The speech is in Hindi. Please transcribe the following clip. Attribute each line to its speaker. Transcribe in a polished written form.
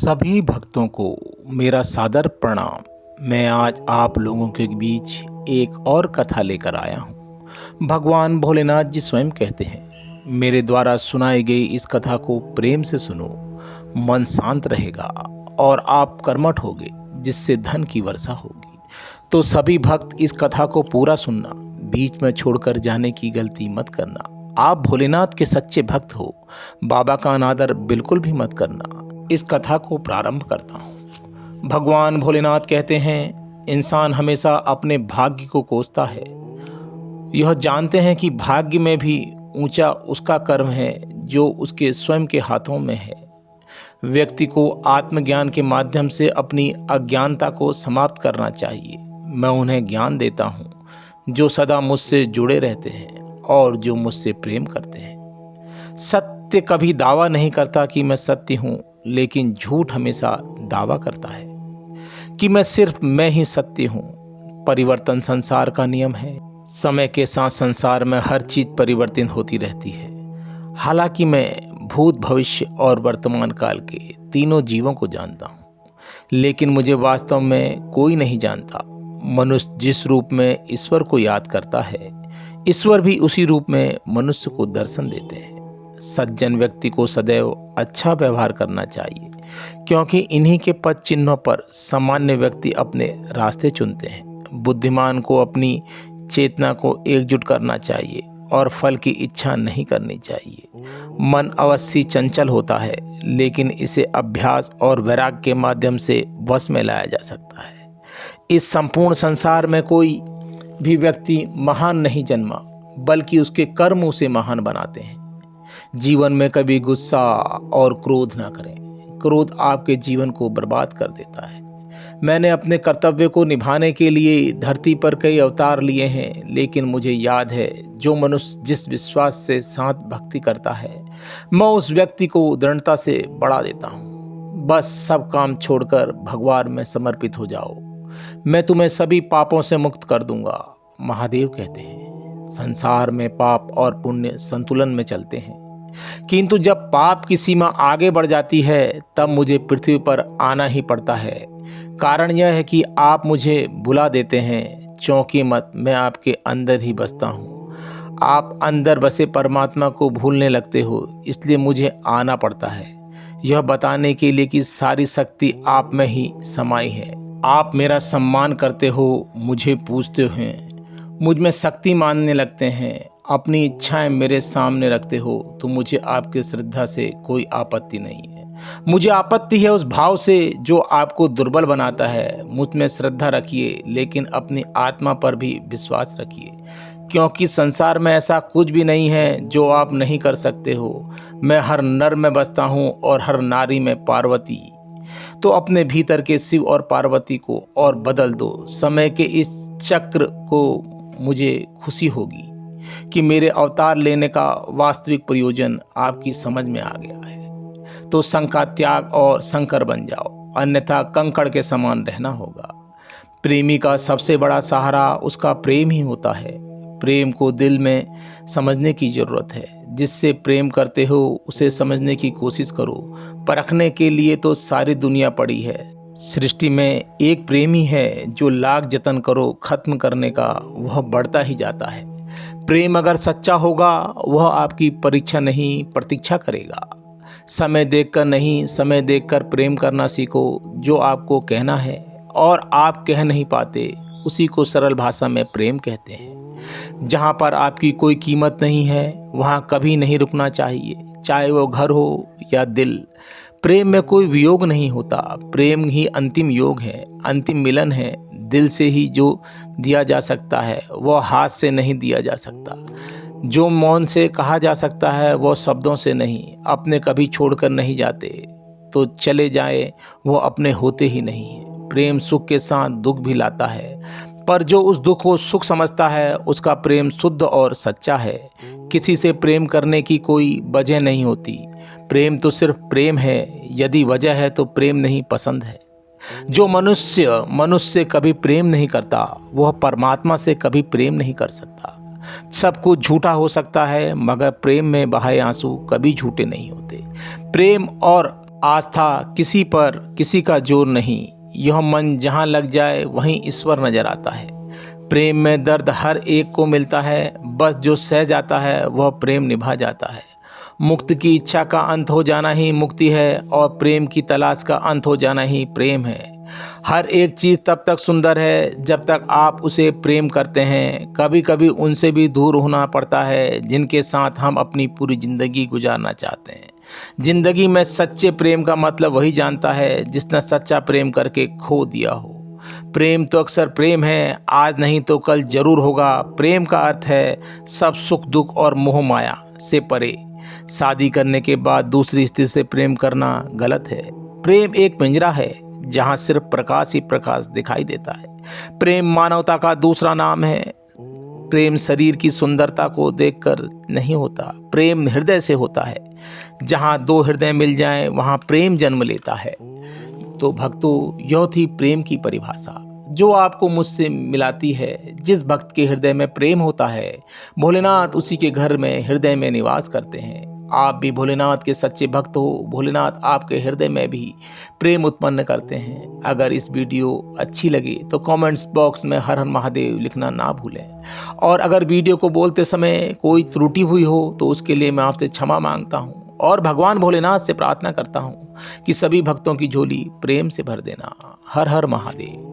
Speaker 1: सभी भक्तों को मेरा सादर प्रणाम। मैं आज आप लोगों के बीच एक और कथा लेकर आया हूँ। भगवान भोलेनाथ जी स्वयं कहते हैं, मेरे द्वारा सुनाई गई इस कथा को प्रेम से सुनो, मन शांत रहेगा और आप कर्मठ होगे, जिससे धन की वर्षा होगी। तो सभी भक्त इस कथा को पूरा सुनना, बीच में छोड़कर जाने की गलती मत करना। आप भोलेनाथ के सच्चे भक्त हो, बाबा का अनादर बिल्कुल भी मत करना। इस कथा को प्रारंभ करता हूँ। भगवान भोलेनाथ कहते हैं, इंसान हमेशा अपने भाग्य को कोसता है। यह जानते हैं कि भाग्य में भी ऊंचा उसका कर्म है जो उसके स्वयं के हाथों में है। व्यक्ति को आत्मज्ञान के माध्यम से अपनी अज्ञानता को समाप्त करना चाहिए। मैं उन्हें ज्ञान देता हूँ जो सदा मुझसे जुड़े रहते हैं और जो मुझसे प्रेम करते हैं। सत्य कभी दावा नहीं करता कि मैं सत्य हूँ, लेकिन झूठ हमेशा दावा करता है कि मैं ही सत्य हूँ। परिवर्तन संसार का नियम है। समय के साथ संसार में हर चीज परिवर्तित होती रहती है। हालांकि मैं भूत, भविष्य और वर्तमान काल के तीनों जीवों को जानता हूँ, लेकिन मुझे वास्तव में कोई नहीं जानता। मनुष्य जिस रूप में ईश्वर को याद करता है, ईश्वर भी उसी रूप में मनुष्य को दर्शन देते हैं। सज्जन व्यक्ति को सदैव अच्छा व्यवहार करना चाहिए, क्योंकि इन्हीं के पद चिन्हों पर सामान्य व्यक्ति अपने रास्ते चुनते हैं। बुद्धिमान को अपनी चेतना को एकजुट करना चाहिए और फल की इच्छा नहीं करनी चाहिए। मन अवश्य चंचल होता है, लेकिन इसे अभ्यास और वैराग्य के माध्यम से वश में लाया जा सकता है। इस संपूर्ण संसार में कोई भी व्यक्ति महान नहीं जन्मा, बल्कि उसके कर्म उसे महान बनाते हैं। जीवन में कभी गुस्सा और क्रोध ना करें। क्रोध आपके जीवन को बर्बाद कर देता है। मैंने अपने कर्तव्य को निभाने के लिए धरती पर कई अवतार लिए हैं, लेकिन मुझे याद है, जो मनुष्य जिस विश्वास से साथ भक्ति करता है, मैं उस व्यक्ति को दृढ़ता से बढ़ा देता हूँ। बस सब काम छोड़कर भगवान में समर्पित हो जाओ, मैं तुम्हें सभी पापों से मुक्त कर दूंगा। महादेव कहते हैं, संसार में पाप और पुण्य संतुलन में चलते हैं, किंतु जब पाप की सीमा आगे बढ़ जाती है, तब मुझे पृथ्वी पर आना ही पड़ता है। कारण यह है कि आप मुझे बुला देते हैं। चौंकिए मत, मैं आपके अंदर ही बसता हूँ। आप अंदर बसे परमात्मा को भूलने लगते हो, इसलिए मुझे आना पड़ता है, यह बताने के लिए कि सारी शक्ति आप में ही समाई है। आप मेरा सम्मान करते हो, मुझे पूजते हैं, मुझ में शक्ति मानने लगते हैं, अपनी इच्छाएं मेरे सामने रखते हो, तो मुझे आपकी श्रद्धा से कोई आपत्ति नहीं है। मुझे आपत्ति है उस भाव से जो आपको दुर्बल बनाता है। मुझ में श्रद्धा रखिए, लेकिन अपनी आत्मा पर भी विश्वास रखिए, क्योंकि संसार में ऐसा कुछ भी नहीं है जो आप नहीं कर सकते हो। मैं हर नर में बसता हूँ और हर नारी में पार्वती। तो अपने भीतर के शिव और पार्वती को और बदल दो। समय के इस चक्र को मुझे खुशी होगी कि मेरे अवतार लेने का वास्तविक प्रयोजन आपकी समझ में आ गया है। तो शंका त्याग और शंकर बन जाओ, अन्यथा कंकड़ के समान रहना होगा। प्रेमी का सबसे बड़ा सहारा उसका प्रेम ही होता है। प्रेम को दिल में समझने की जरूरत है। जिससे प्रेम करते हो उसे समझने की कोशिश करो। परखने के लिए तो सारी दुनिया पड़ी है। सृष्टि में एक प्रेमी है जो लाख जतन करो खत्म करने का, वह बढ़ता ही जाता है। प्रेम अगर सच्चा होगा, वह आपकी परीक्षा नहीं प्रतीक्षा करेगा। समय देखकर नहीं, समय देखकर प्रेम करना सीखो। जो आपको कहना है और आप कह नहीं पाते, उसी को सरल भाषा में प्रेम कहते हैं। जहाँ पर आपकी कोई कीमत नहीं है, वहाँ कभी नहीं रुकना चाहिए, चाहे वो घर हो या दिल। प्रेम में कोई वियोग नहीं होता। प्रेम ही अंतिम योग है, अंतिम मिलन है। दिल से ही जो दिया जा सकता है, वह हाथ से नहीं दिया जा सकता। जो मौन से कहा जा सकता है, वह शब्दों से नहीं। अपने कभी छोड़कर नहीं जाते, तो चले जाए वो अपने होते ही नहीं है। प्रेम सुख के साथ दुख भी लाता है, पर जो उस दुख को सुख समझता है, उसका प्रेम शुद्ध और सच्चा है। किसी से प्रेम करने की कोई वजह नहीं होती। प्रेम तो सिर्फ प्रेम है। यदि वजह है तो प्रेम नहीं, पसंद है। जो मनुष्य से कभी प्रेम नहीं करता, वह परमात्मा से कभी प्रेम नहीं कर सकता। सब कुछ झूठा हो सकता है, मगर प्रेम में बहाए आंसू कभी झूठे नहीं होते। प्रेम और आस्था किसी पर किसी का जोर नहीं, यह मन जहाँ लग जाए वहीं ईश्वर नजर आता है। प्रेम में दर्द हर एक को मिलता है, बस जो सह जाता है वह प्रेम निभा जाता है। मुक्त की इच्छा का अंत हो जाना ही मुक्ति है, और प्रेम की तलाश का अंत हो जाना ही प्रेम है। हर एक चीज़ तब तक सुंदर है जब तक आप उसे प्रेम करते हैं। कभी कभी उनसे भी दूर होना पड़ता है जिनके साथ हम अपनी पूरी ज़िंदगी गुजारना चाहते हैं। ज़िंदगी में सच्चे प्रेम का मतलब वही जानता है जिसने सच्चा प्रेम करके खो दिया हो। प्रेम तो अक्सर प्रेम है, आज नहीं तो कल जरूर होगा। प्रेम का अर्थ है सब सुख दुख और मोह माया से परे। शादी करने के बाद दूसरी स्त्री से प्रेम करना गलत है। प्रेम एक पिंजरा है जहाँ सिर्फ प्रकाश ही प्रकाश दिखाई देता है। प्रेम मानवता का दूसरा नाम है। प्रेम शरीर की सुंदरता को देखकर नहीं होता, प्रेम हृदय से होता है। जहाँ दो हृदय मिल जाएं वहाँ प्रेम जन्म लेता है। तो भक्तों, यह थी प्रेम की परिभाषा जो आपको मुझसे मिलाती है। जिस भक्त के हृदय में प्रेम होता है, भोलेनाथ उसी के घर में हृदय में निवास करते हैं। आप भी भोलेनाथ के सच्चे भक्त हो, भोलेनाथ आपके हृदय में भी प्रेम उत्पन्न करते हैं। अगर इस वीडियो अच्छी लगे तो कमेंट्स बॉक्स में हर हर महादेव लिखना ना भूलें। और अगर वीडियो को बोलते समय कोई त्रुटि हुई हो तो उसके लिए मैं आपसे क्षमा मांगता हूँ, और भगवान भोलेनाथ से प्रार्थना करता हूँ कि सभी भक्तों की झोली प्रेम से भर देना। हर हर महादेव।